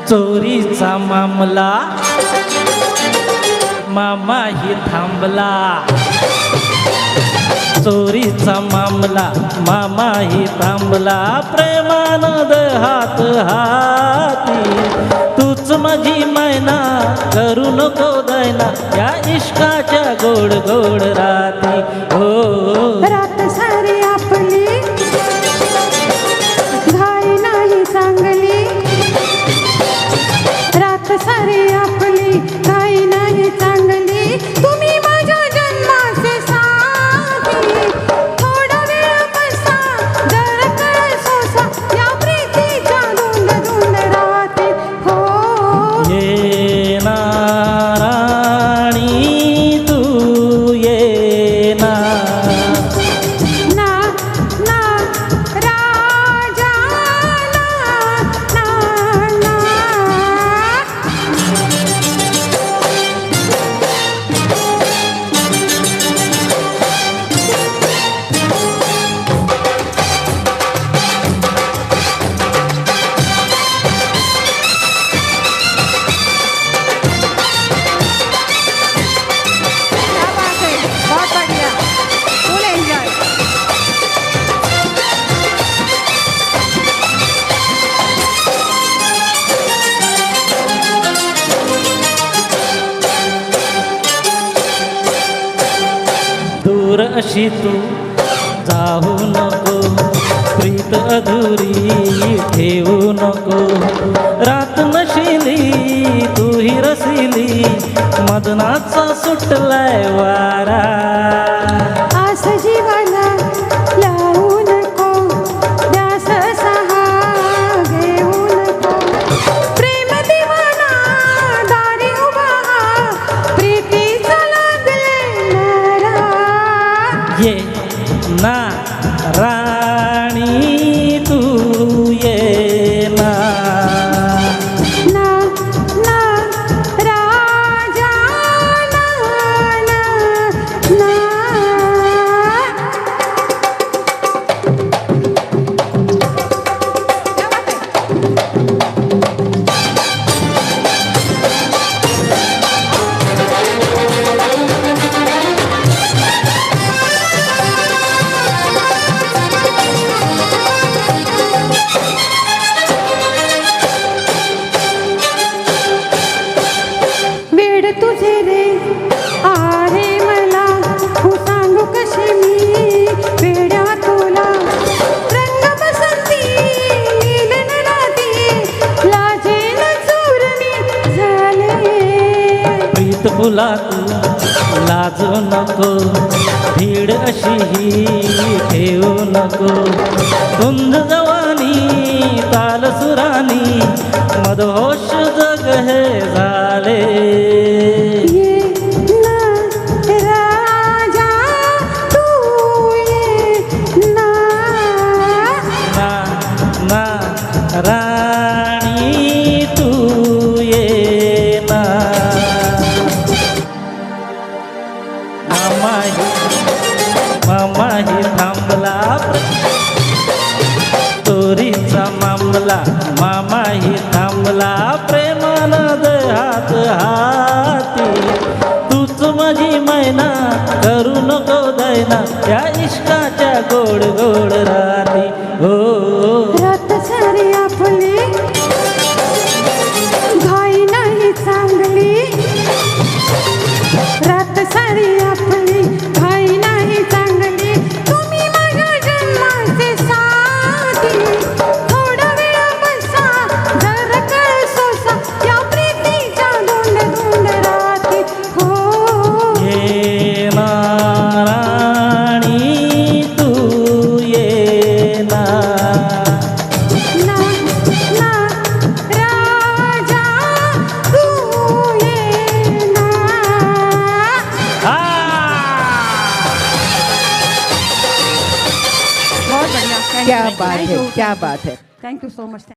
चोरीचा मामला मामाही थांबला, चोरीचा मामला मामाही थांबला, प्रेमानंद हात हाती तूच माझी मैना, करू नको दैना या इश्काच्या गोड गोड राती. हो रात सारी आपली घाई नाही चांगली, रात सारी आपली घाई नाही चांगली, तुम्ही माझ्या जन्माचे साथी, थोडा वेळ बसा जरा कळ सोसा या प्रीतीच्या धुंद धुंद राती. हो ये ना राणी तू ये ना, ना ना राजा ना ना ना. क्या बात है, बहुत बढ़िया, फुल एंजॉय. दूर अशी तू जाऊ नको, प्रीत अधुरी ठेवू नको, रात नशिली तू ही रसिली, मदनाचा सुटलाय वारा, आस जीवाला लावू नको, ध्यास सहा घेऊ नको, प्रेम दिवाना दारी उभा, प्रीतीचा लागले नारा. ये ना राणी तू ये ना, ना ना राजा ना ना ना. वेड तुझे रे आरे मला, तू सांगू कशी मी वेड्या तुला, रंग बसंती नीलन राती, लाजेन चूरणी झाले. प्रीत फुला तू लाजू नको, भीड अशी ही ठेवू नको, धुंद जवानी ताल सुरानी, मदहोश जग हे झाले. ये ना राजा तू ये ना. ना ना राणी तू ये ना, मामाही थांबला, चोरीचा मामला मामाही थांबला, प्रेमानंद हात हाती तूच माझी मैना, करू नको दैना या इश्काच्या गोड गोड राती. हो रात सारी आपली घाई नाही चांगली, रात सारी आपली घाई नाही चांगली, तुम्ही माझ्या जन्माचे साथी, थोडा वेळ बसा जरा कळ सोसा या प्रीतीच्या धुंद धुंद राती. हो ये ना राणी तू ये ना, ना ना राजा तू ये ना. आ! बहुत बढ़िया, क्या बात है, क्या बात है. Thank you so much.